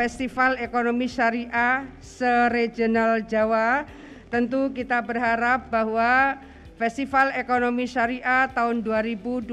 Festival Ekonomi Syariah se-regional Jawa. Tentu kita berharap bahwa Festival Ekonomi Syariah tahun 2020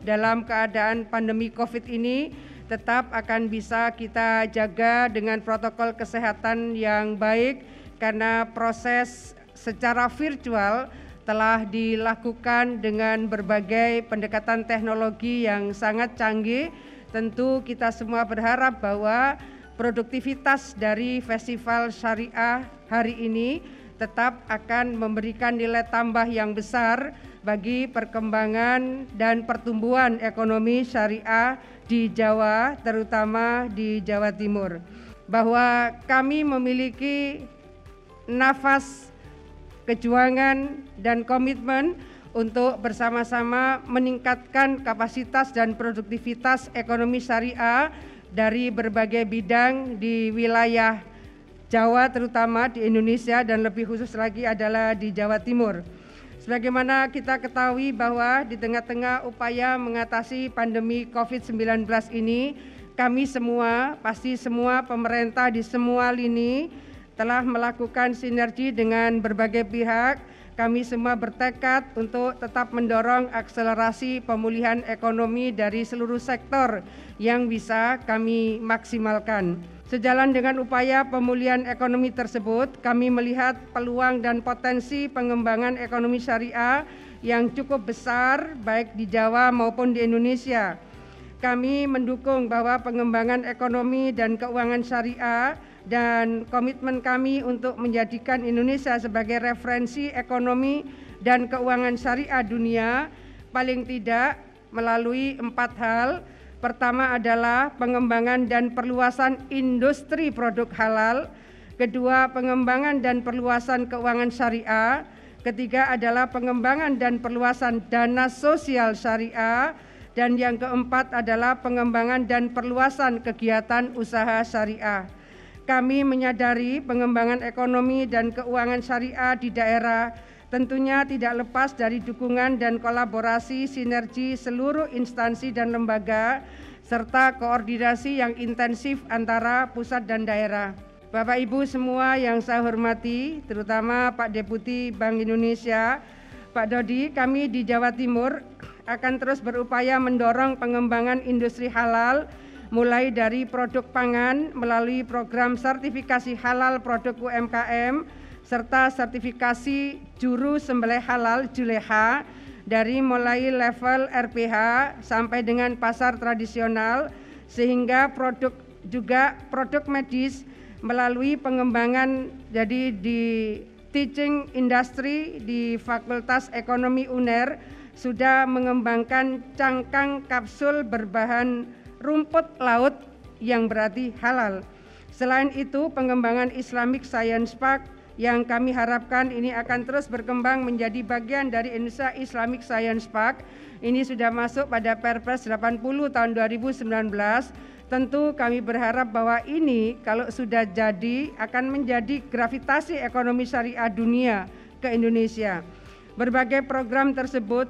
dalam keadaan pandemi COVID ini tetap akan bisa kita jaga dengan protokol kesehatan yang baik, karena proses secara virtual telah dilakukan dengan berbagai pendekatan teknologi yang sangat canggih. Tentu kita semua berharap bahwa produktivitas dari Festival Syariah hari ini tetap akan memberikan nilai tambah yang besar bagi perkembangan dan pertumbuhan ekonomi syariah di Jawa, terutama di Jawa Timur. Bahwa kami memiliki nafas kejuangan dan komitmen untuk bersama-sama meningkatkan kapasitas dan produktivitas ekonomi syariah dari berbagai bidang di wilayah Jawa, terutama di Indonesia, dan lebih khusus lagi adalah di Jawa Timur. Sebagaimana kita ketahui bahwa di tengah-tengah upaya mengatasi pandemi COVID-19 ini, kami semua, pasti semua pemerintah di semua lini telah melakukan sinergi dengan berbagai pihak. Kami semua bertekad untuk tetap mendorong akselerasi pemulihan ekonomi dari seluruh sektor yang bisa kami maksimalkan. Sejalan dengan upaya pemulihan ekonomi tersebut, kami melihat peluang dan potensi pengembangan ekonomi syariah yang cukup besar baik di Jawa maupun di Indonesia. Kami mendukung bahwa pengembangan ekonomi dan keuangan syariah dan komitmen kami untuk menjadikan Indonesia sebagai referensi ekonomi dan keuangan syariah dunia paling tidak melalui 4 hal. Pertama adalah pengembangan dan perluasan industri produk halal. Kedua, pengembangan dan perluasan keuangan syariah. Ketiga adalah pengembangan dan perluasan dana sosial syariah. Dan yang keempat adalah pengembangan dan perluasan kegiatan usaha syariah. Kami menyadari pengembangan ekonomi dan keuangan syariah di daerah tentunya tidak lepas dari dukungan dan kolaborasi sinergi seluruh instansi dan lembaga, serta koordinasi yang intensif antara pusat dan daerah. Bapak Ibu semua yang saya hormati, terutama Pak Deputi Bank Indonesia, Pak Dodi, kami di Jawa Timur akan terus berupaya mendorong pengembangan industri halal, mulai dari produk pangan melalui program sertifikasi halal produk UMKM, serta sertifikasi juru sembelih halal Juleha dari mulai level RPH sampai dengan pasar tradisional, sehingga produk medis melalui pengembangan jadi di teaching industry di Fakultas Ekonomi UNER sudah mengembangkan cangkang kapsul berbahan rumput laut yang berarti halal. Selain itu, pengembangan Islamic Science Park yang kami harapkan ini akan terus berkembang menjadi bagian dari Indonesia Islamic Science Park. Ini sudah masuk pada Perpres 80 tahun 2019. Tentu kami berharap bahwa ini kalau sudah jadi akan menjadi gravitasi ekonomi syariah dunia ke Indonesia. Berbagai program tersebut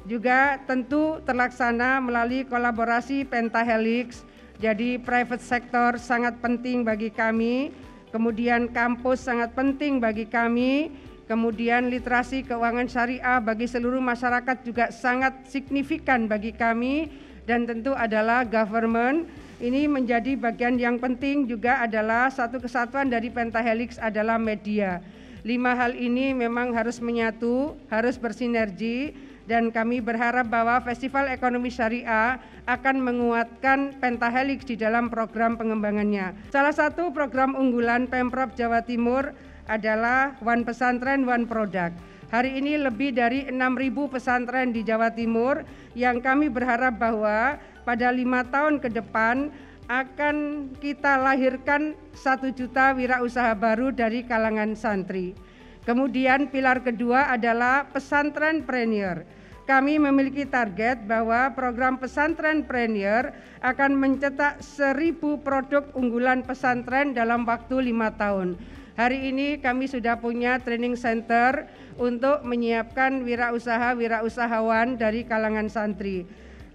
juga tentu terlaksana melalui kolaborasi Pentahelix. Jadi private sector sangat penting bagi kami. Kemudian kampus sangat penting bagi kami, kemudian literasi keuangan syariah bagi seluruh masyarakat juga sangat signifikan bagi kami, dan tentu adalah government. Ini menjadi bagian yang penting juga adalah satu kesatuan dari Pentahelix adalah media. 5 hal ini memang harus menyatu, harus bersinergi, dan kami berharap bahwa Festival Ekonomi Syariah akan menguatkan Pentahelix di dalam program pengembangannya. Salah satu program unggulan Pemprov Jawa Timur adalah One Pesantren One Product. Hari ini lebih dari 6.000 pesantren di Jawa Timur yang kami berharap bahwa pada 5 tahun ke depan akan kita lahirkan 1 juta wirausaha baru dari kalangan santri. Kemudian pilar kedua adalah pesantrenpreneur. Kami memiliki target bahwa program pesantrenpreneur akan mencetak 1.000 produk unggulan pesantren dalam waktu 5 tahun. Hari ini kami sudah punya training center untuk menyiapkan wirausahawan dari kalangan santri.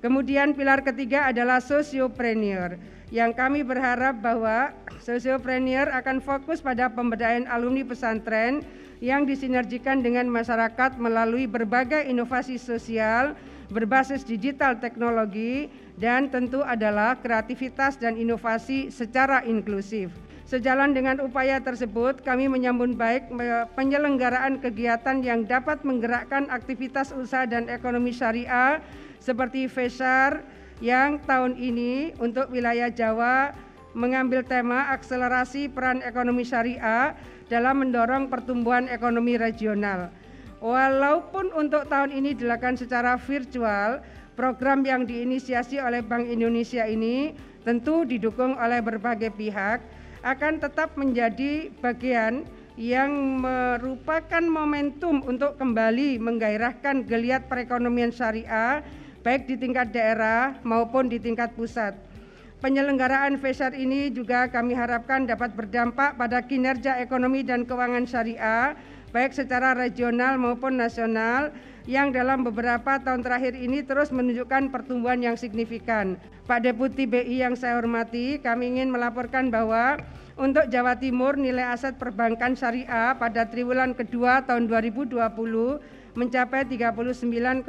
Kemudian pilar ketiga adalah sosiopreneur. yang kami berharap bahwa Sosiopreneur akan fokus pada pemberdayaan alumni pesantren yang disinergikan dengan masyarakat melalui berbagai inovasi sosial berbasis digital teknologi dan tentu adalah kreativitas dan inovasi secara inklusif. Sejalan dengan upaya tersebut, kami menyambut baik penyelenggaraan kegiatan yang dapat menggerakkan aktivitas usaha dan ekonomi syariah seperti FESAR yang tahun ini untuk wilayah Jawa mengambil tema akselerasi peran ekonomi syariah dalam mendorong pertumbuhan ekonomi regional. Walaupun untuk tahun ini dilakukan secara virtual, program yang diinisiasi oleh Bank Indonesia ini tentu didukung oleh berbagai pihak, akan tetap menjadi bagian yang merupakan momentum untuk kembali menggairahkan geliat perekonomian syariah baik di tingkat daerah maupun di tingkat pusat. Penyelenggaraan FESAR ini juga kami harapkan dapat berdampak pada kinerja ekonomi dan keuangan syariah baik secara regional maupun nasional yang dalam beberapa tahun terakhir ini terus menunjukkan pertumbuhan yang signifikan. Pak Deputi BI yang saya hormati, kami ingin melaporkan bahwa untuk Jawa Timur nilai aset perbankan syariah pada triwulan kedua tahun 2020 mencapai 39,32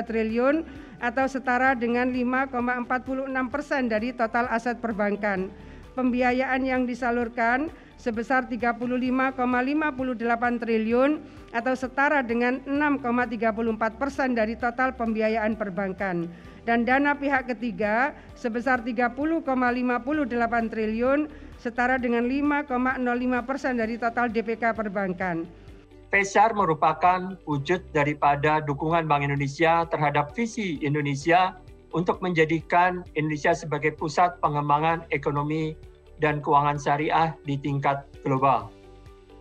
triliun atau setara dengan 5,46% dari total aset perbankan. Pembiayaan yang disalurkan sebesar 35,58 triliun atau setara dengan 6,34% dari total pembiayaan perbankan. Dan dana pihak ketiga sebesar 30,58 triliun setara dengan 5,05% dari total DPK perbankan. FESAR merupakan wujud daripada dukungan Bank Indonesia terhadap visi Indonesia untuk menjadikan Indonesia sebagai pusat pengembangan ekonomi dan keuangan syariah di tingkat global.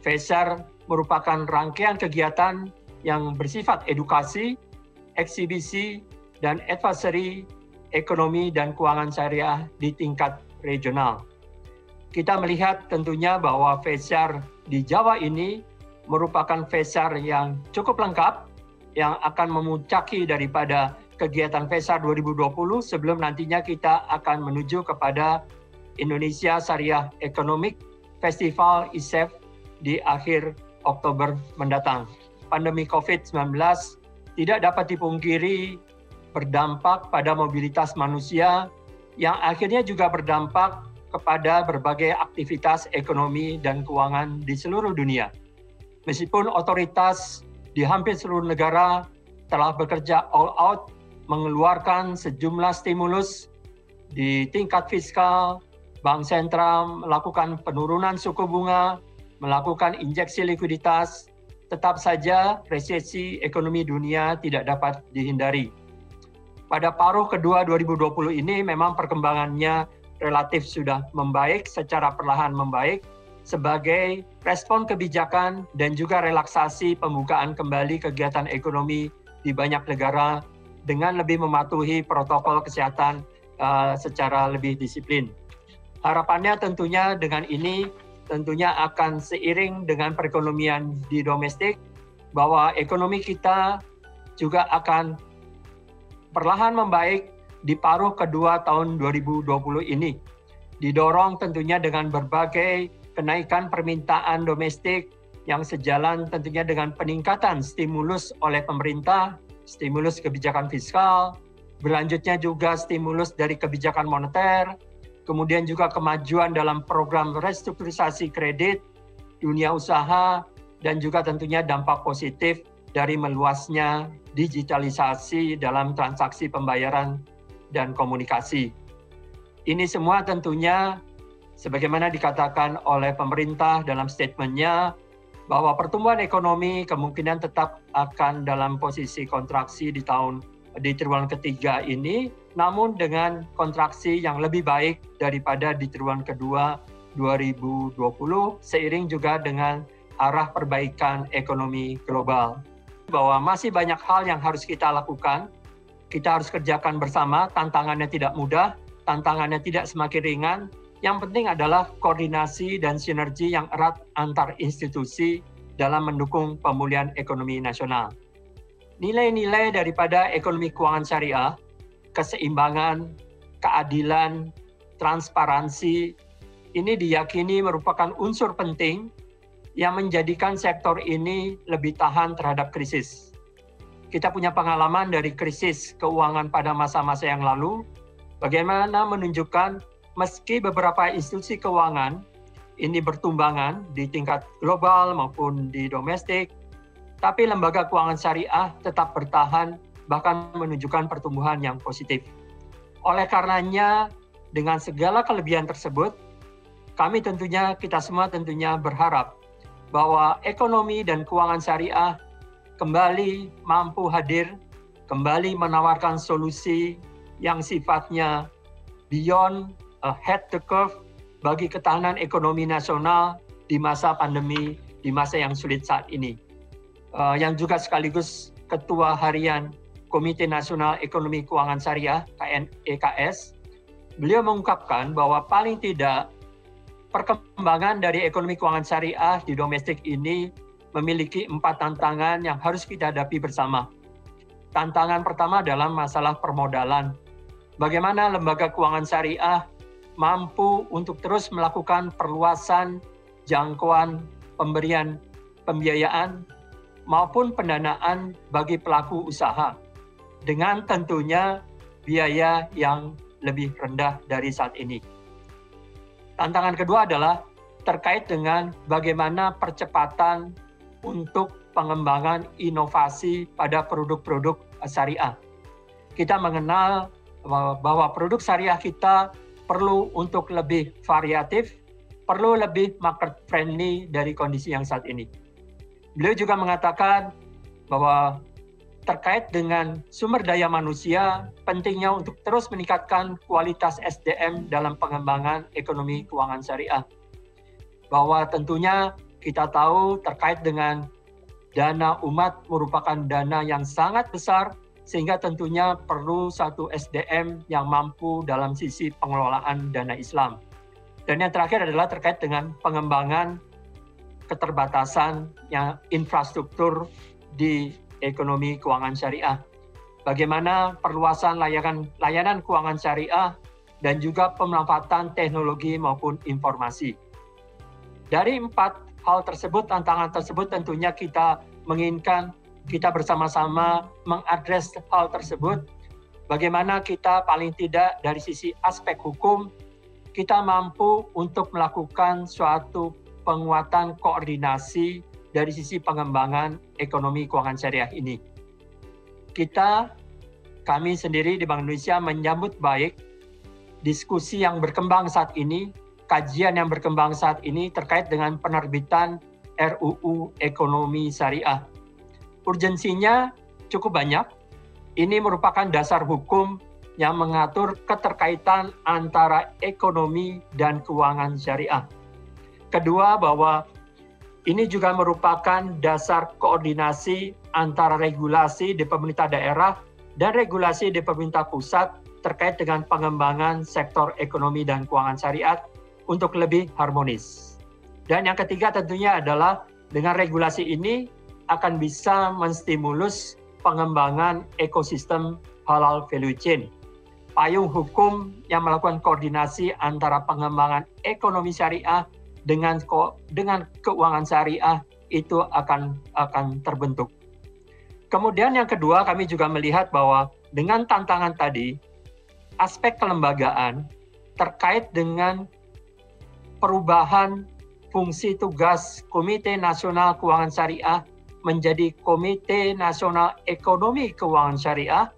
FESAR merupakan rangkaian kegiatan yang bersifat edukasi, eksibisi, dan advisory ekonomi dan keuangan syariah di tingkat regional. Kita melihat tentunya bahwa FESAR di Jawa ini merupakan FESAR yang cukup lengkap yang akan memuncaki daripada kegiatan FESAR 2020 sebelum nantinya kita akan menuju kepada Indonesia Syariah Economic Festival ISEF di akhir Oktober mendatang. Pandemi COVID-19 tidak dapat dipungkiri berdampak pada mobilitas manusia yang akhirnya juga berdampak kepada berbagai aktivitas ekonomi dan keuangan di seluruh dunia. Meskipun otoritas di hampir seluruh negara telah bekerja all out mengeluarkan sejumlah stimulus di tingkat fiskal, Bank Sentral melakukan penurunan suku bunga, melakukan injeksi likuiditas, tetap saja resesi ekonomi dunia tidak dapat dihindari. Pada paruh kedua 2020 ini memang perkembangannya relatif sudah membaik, secara perlahan membaik, sebagai respon kebijakan dan juga relaksasi pembukaan kembali kegiatan ekonomi di banyak negara dengan lebih mematuhi protokol kesehatan secara lebih disiplin. Harapannya tentunya dengan ini tentunya akan seiring dengan perekonomian di domestik bahwa ekonomi kita juga akan perlahan membaik di paruh kedua tahun 2020 ini. Didorong tentunya dengan berbagai kenaikan permintaan domestik yang sejalan tentunya dengan peningkatan stimulus oleh pemerintah, stimulus kebijakan fiskal, berlanjutnya juga stimulus dari kebijakan moneter, kemudian juga kemajuan dalam program restrukturisasi kredit, dunia usaha, dan juga tentunya dampak positif dari meluasnya digitalisasi dalam transaksi pembayaran dan komunikasi. Ini semua tentunya sebagaimana dikatakan oleh pemerintah dalam statementnya bahwa pertumbuhan ekonomi kemungkinan tetap akan dalam posisi kontraksi di triwulan ketiga ini, namun dengan kontraksi yang lebih baik daripada di triwulan kedua 2020, seiring juga dengan arah perbaikan ekonomi global. Bahwa masih banyak hal yang harus kita lakukan, kita harus kerjakan bersama, tantangannya tidak mudah, tantangannya tidak semakin ringan. Yang penting adalah koordinasi dan sinergi yang erat antar institusi dalam mendukung pemulihan ekonomi nasional. Nilai-nilai daripada ekonomi keuangan syariah, keseimbangan, keadilan, transparansi, ini diyakini merupakan unsur penting yang menjadikan sektor ini lebih tahan terhadap krisis. Kita punya pengalaman dari krisis keuangan pada masa-masa yang lalu, bagaimana menunjukkan meski beberapa institusi keuangan ini bertumbangan di tingkat global maupun di domestik, tapi lembaga keuangan syariah tetap bertahan bahkan menunjukkan pertumbuhan yang positif. Oleh karenanya, dengan segala kelebihan tersebut, kita semua tentunya berharap bahwa ekonomi dan keuangan syariah kembali mampu hadir, kembali menawarkan solusi yang sifatnya beyond ahead the curve bagi ketahanan ekonomi nasional di masa pandemi, di masa yang sulit saat ini. Yang juga sekaligus Ketua Harian Komite Nasional Ekonomi Keuangan Syariah, KNEKS, beliau mengungkapkan bahwa paling tidak perkembangan dari ekonomi keuangan syariah di domestik ini memiliki 4 tantangan yang harus kita hadapi bersama. Tantangan pertama adalah masalah permodalan. Bagaimana lembaga keuangan syariah mampu untuk terus melakukan perluasan jangkauan pemberian pembiayaan maupun pendanaan bagi pelaku usaha dengan tentunya biaya yang lebih rendah dari saat ini. Tantangan kedua adalah terkait dengan bagaimana percepatan untuk pengembangan inovasi pada produk-produk syariah. Kita mengenal bahwa produk syariah kita perlu untuk lebih variatif, perlu lebih market friendly dari kondisi yang saat ini. Beliau juga mengatakan bahwa terkait dengan sumber daya manusia, pentingnya untuk terus meningkatkan kualitas SDM dalam pengembangan ekonomi keuangan syariah. Bahwa tentunya kita tahu terkait dengan dana umat merupakan dana yang sangat besar, sehingga tentunya perlu satu SDM yang mampu dalam sisi pengelolaan dana Islam. Dan yang terakhir adalah terkait dengan pengembangan keterbatasan yang infrastruktur di ekonomi keuangan syariah. Bagaimana perluasan layanan keuangan syariah dan juga pemanfaatan teknologi maupun informasi. Dari 4 hal tersebut, tantangan tersebut tentunya kita menginginkan kita bersama-sama mengadres hal tersebut. Bagaimana kita paling tidak dari sisi aspek hukum, kita mampu untuk melakukan suatu penguatan koordinasi dari sisi pengembangan ekonomi keuangan syariah ini. Kami sendiri di Bank Indonesia menyambut baik diskusi yang berkembang saat ini, kajian yang berkembang saat ini terkait dengan penerbitan RUU Ekonomi Syariah. Urgensinya cukup banyak. Ini merupakan dasar hukum yang mengatur keterkaitan antara ekonomi dan keuangan syariah. Kedua, bahwa ini juga merupakan dasar koordinasi antara regulasi di pemerintah daerah dan regulasi di pemerintah pusat terkait dengan pengembangan sektor ekonomi dan keuangan syariah untuk lebih harmonis. Dan yang ketiga tentunya adalah dengan regulasi ini akan bisa menstimulus pengembangan ekosistem halal value chain. Payung hukum yang melakukan koordinasi antara pengembangan ekonomi syariah dengan keuangan syariah itu akan terbentuk. Kemudian yang kedua, kami juga melihat bahwa dengan tantangan tadi, aspek kelembagaan terkait dengan perubahan fungsi tugas Komite Nasional Keuangan Syariah menjadi Komite Nasional Ekonomi Keuangan Syariah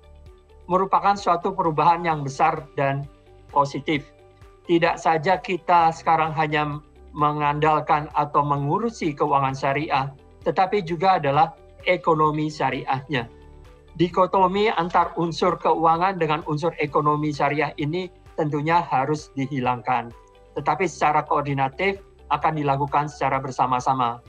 merupakan suatu perubahan yang besar dan positif. Tidak saja kita sekarang hanya mengandalkan atau mengurusi keuangan syariah, tetapi juga adalah ekonomi syariahnya. Dikotomi antar unsur keuangan dengan unsur ekonomi syariah ini tentunya harus dihilangkan. Tetapi secara koordinatif akan dilakukan secara bersama-sama.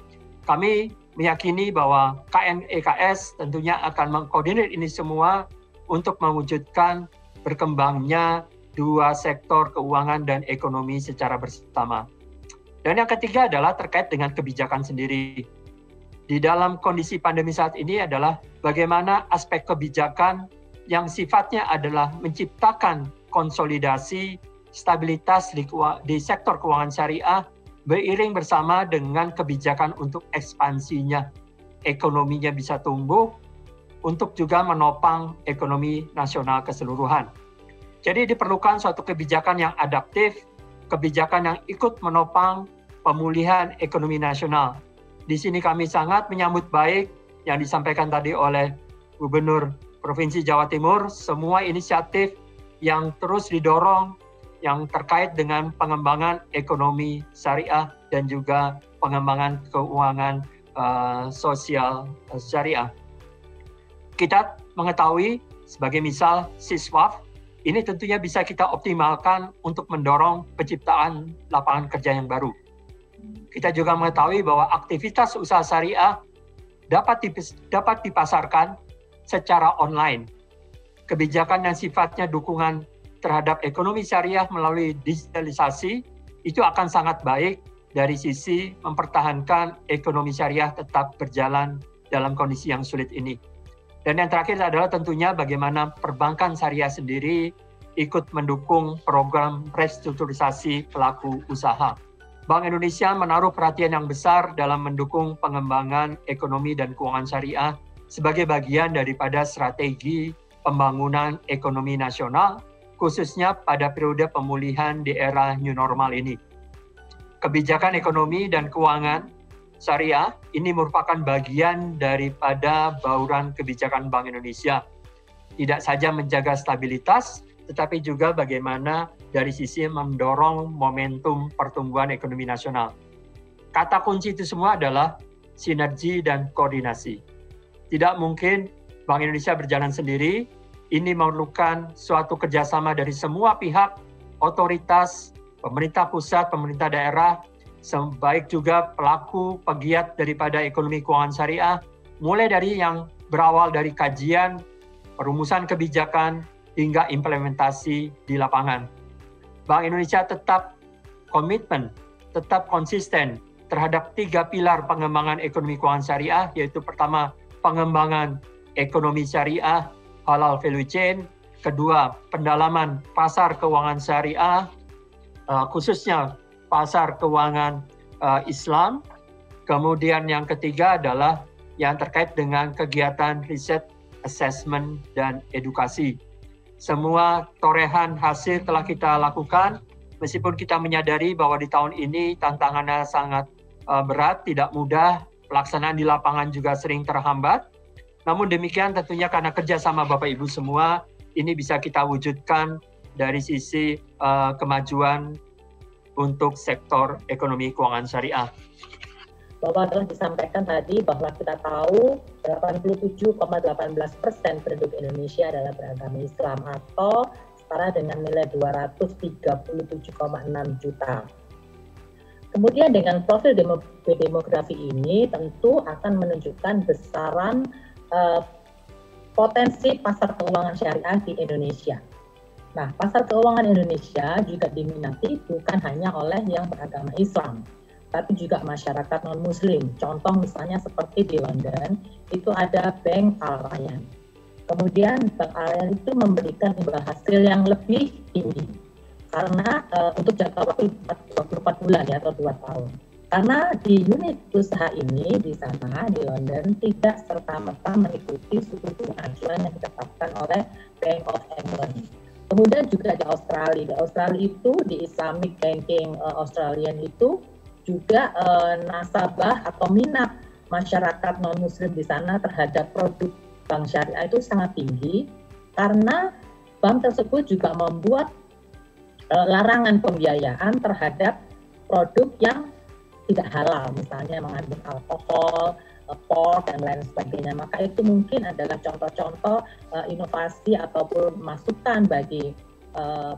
Kami meyakini bahwa KNEKS tentunya akan mengkoordinir ini semua untuk mewujudkan berkembangnya dua sektor keuangan dan ekonomi secara bersama. Dan yang ketiga adalah terkait dengan kebijakan sendiri. Di dalam kondisi pandemi saat ini adalah bagaimana aspek kebijakan yang sifatnya adalah menciptakan konsolidasi stabilitas di sektor keuangan syariah beriring bersama dengan kebijakan untuk ekspansinya. Ekonominya bisa tumbuh untuk juga menopang ekonomi nasional keseluruhan. Jadi diperlukan suatu kebijakan yang adaptif, kebijakan yang ikut menopang pemulihan ekonomi nasional. Di sini kami sangat menyambut baik yang disampaikan tadi oleh Gubernur Provinsi Jawa Timur, semua inisiatif yang terus didorong yang terkait dengan pengembangan ekonomi syariah dan juga pengembangan keuangan sosial syariah. Kita mengetahui sebagai misal SISWAF, ini tentunya bisa kita optimalkan untuk mendorong penciptaan lapangan kerja yang baru. Kita juga mengetahui bahwa aktivitas usaha syariah dapat dipasarkan secara online. Kebijakan yang sifatnya dukungan terhadap ekonomi syariah melalui digitalisasi itu akan sangat baik dari sisi mempertahankan ekonomi syariah tetap berjalan dalam kondisi yang sulit ini. Dan yang terakhir adalah tentunya bagaimana perbankan syariah sendiri ikut mendukung program restrukturisasi pelaku usaha. Bank Indonesia menaruh perhatian yang besar dalam mendukung pengembangan ekonomi dan keuangan syariah sebagai bagian daripada strategi pembangunan ekonomi nasional, khususnya pada periode pemulihan di era new normal ini. Kebijakan ekonomi dan keuangan syariah ini merupakan bagian daripada bauran kebijakan Bank Indonesia. Tidak saja menjaga stabilitas, tetapi juga bagaimana dari sisi mendorong momentum pertumbuhan ekonomi nasional. Kata kunci itu semua adalah sinergi dan koordinasi. Tidak mungkin Bank Indonesia berjalan sendiri, ini memerlukan suatu kerjasama dari semua pihak, otoritas, pemerintah pusat, pemerintah daerah, baik juga pelaku pegiat daripada ekonomi keuangan syariah, mulai dari yang berawal dari kajian, perumusan kebijakan, hingga implementasi di lapangan. Bank Indonesia tetap komitmen, tetap konsisten terhadap 3 pilar pengembangan ekonomi keuangan syariah, yaitu pertama, pengembangan ekonomi syariah, halal value chain, kedua, pendalaman pasar keuangan syariah, khususnya pasar keuangan Islam. Kemudian yang ketiga adalah yang terkait dengan kegiatan riset, assessment, dan edukasi. Semua torehan hasil telah kita lakukan, meskipun kita menyadari bahwa di tahun ini tantangannya sangat berat, tidak mudah, pelaksanaan di lapangan juga sering terhambat. Namun demikian tentunya karena kerjasama Bapak Ibu semua, ini bisa kita wujudkan dari sisi kemajuan untuk sektor ekonomi keuangan syariah. Bahwa telah disampaikan tadi bahwa kita tahu 87,18% penduduk Indonesia adalah beragama Islam atau setara dengan nilai 237,6 juta. Kemudian dengan profil demografi ini tentu akan menunjukkan besaran potensi pasar keuangan syariah di Indonesia. Nah, pasar keuangan Indonesia juga diminati bukan hanya oleh yang beragama Islam, tapi juga masyarakat non-Muslim. Contoh misalnya seperti di London, itu ada Bank Al Rayyan. Kemudian Bank Al Rayyan itu memberikan imbal hasil yang lebih tinggi, karena untuk jangka waktu 24 bulan ya, atau 2 tahun. Karena di unit usaha ini di sana, di London, tidak serta-merta mengikuti suku bunga acuan yang ditetapkan oleh Bank of England. Kemudian juga di Australia. Di Australia itu, di Islamic Banking Australian itu juga nasabah atau minat masyarakat non-muslim di sana terhadap produk bank syariah itu sangat tinggi karena bank tersebut juga membuat larangan pembiayaan terhadap produk yang tidak halal, misalnya mengandung alkohol, pork, dan lain sebagainya. Maka itu mungkin adalah contoh-contoh inovasi ataupun masukan bagi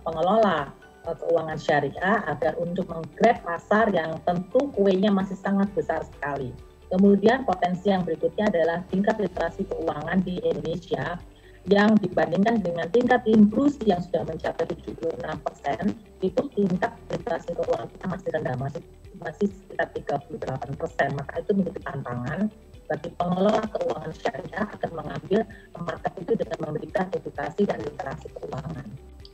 pengelola keuangan syariah agar untuk menggrab pasar yang tentu kuenya masih sangat besar sekali. Kemudian potensi yang berikutnya adalah tingkat literasi keuangan di Indonesia yang dibandingkan dengan tingkat inklusi yang sudah mencapai 76%, itu tingkat literasi keuangan kita masih rendah, masih sekitar 38%. Maka itu menjadi tantangan bagi pengelola keuangan syariah akan mengambil market itu dengan memberikan edukasi dan literasi keuangan.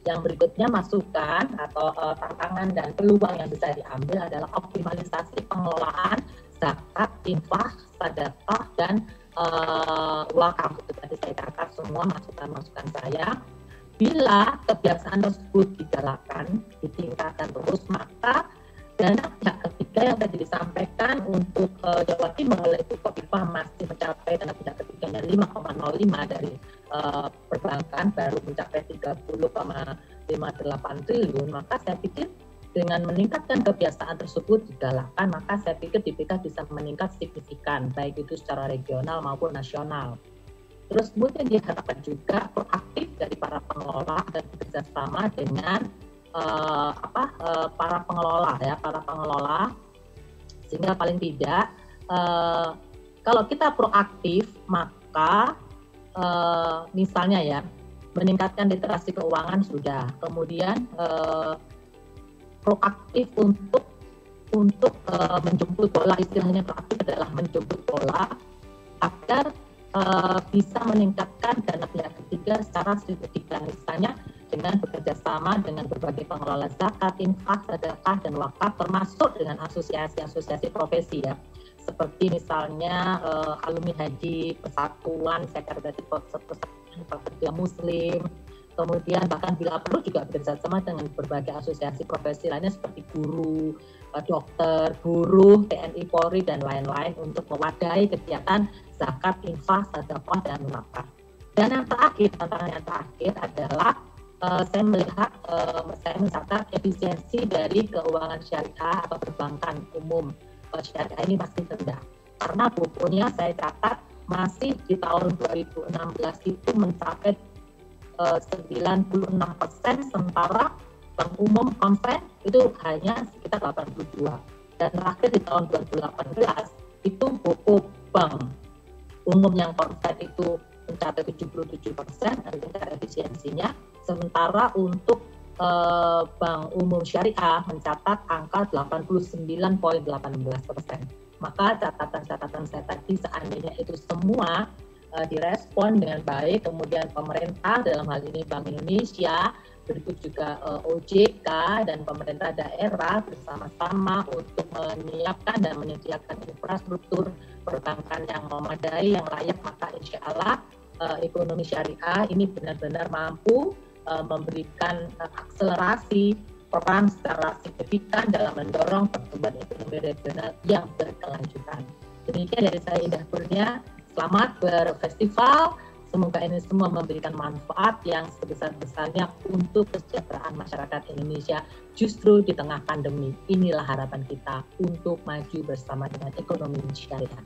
Yang berikutnya masukan atau tantangan dan peluang yang bisa diambil adalah optimalisasi pengelolaan zakat, infak, sedekah, dan wakaf. Itu tadi saya catat semua masukan-masukan saya. Bila kebiasaan tersebut digalakkan, ditingkatkan terus, maka dana pihak ketiga yang tadi disampaikan untuk Jawa Timur itu Kofifa masih mencapai dana pihak ketiganya 5,05 dari perbankan, baru mencapai 30,58 triliun. Maka saya pikir dengan meningkatkan kebiasaan tersebut digalakkan, maka saya pikir DPK bisa meningkat signifikan, baik itu secara regional maupun nasional. Terus kemudian diharapkan juga proaktif dari para pengelola dan bekerjasama dengan para pengelola, sehingga paling tidak kalau kita proaktif maka misalnya ya meningkatkan literasi keuangan sudah, kemudian proaktif untuk menjemput bola, istilahnya proaktif adalah menjemput bola agar bisa meningkatkan dana pihak ketiga secara signifikan, misalnya dengan bekerja sama dengan berbagai pengelola zakat, infak, sedekah, dan wakaf, termasuk dengan asosiasi-asosiasi profesi ya, seperti misalnya alumni haji, persatuan, sekretariat persatuan pekerja muslim, kemudian bahkan bila perlu juga bekerja sama dengan berbagai asosiasi profesi lainnya seperti guru, dokter, buruh, TNI, Polri, dan lain-lain untuk mewadahi kegiatan zakat, infak, sedekah, dan wakaf. Dan yang terakhir, tantangan yang terakhir adalah saya melihat, saya mencatat efisiensi dari keuangan syariah atau perbankan umum syariah ini masih rendah. Karena bukunya saya catat masih di tahun 2016 itu mencapai 96%, sementara bank umum konven itu hanya sekitar 82. Dan terakhir di tahun 2018 itu buku bank umum yang konven itu mencapai 77%, tingkat efisiensinya, sementara untuk bank umum syariah mencatat angka 89,18%. Maka catatan-catatan saya tadi seandainya itu semua direspon dengan baik, kemudian pemerintah dalam hal ini Bank Indonesia, berikut juga OJK dan pemerintah daerah bersama-sama untuk menyiapkan dan menyediakan infrastruktur perbankan yang memadai, yang layak, maka insya Allah ekonomi syariah ini benar-benar mampu memberikan akselerasi peran secara signifikan dalam mendorong pertumbuhan ekonomi regional yang berkelanjutan. Demikian dari saya, Indah Kurnia. Selamat berfestival. Semoga ini semua memberikan manfaat yang sebesar-besarnya untuk kesejahteraan masyarakat Indonesia justru di tengah pandemi. Inilah harapan kita untuk maju bersama dengan ekonomi syariah.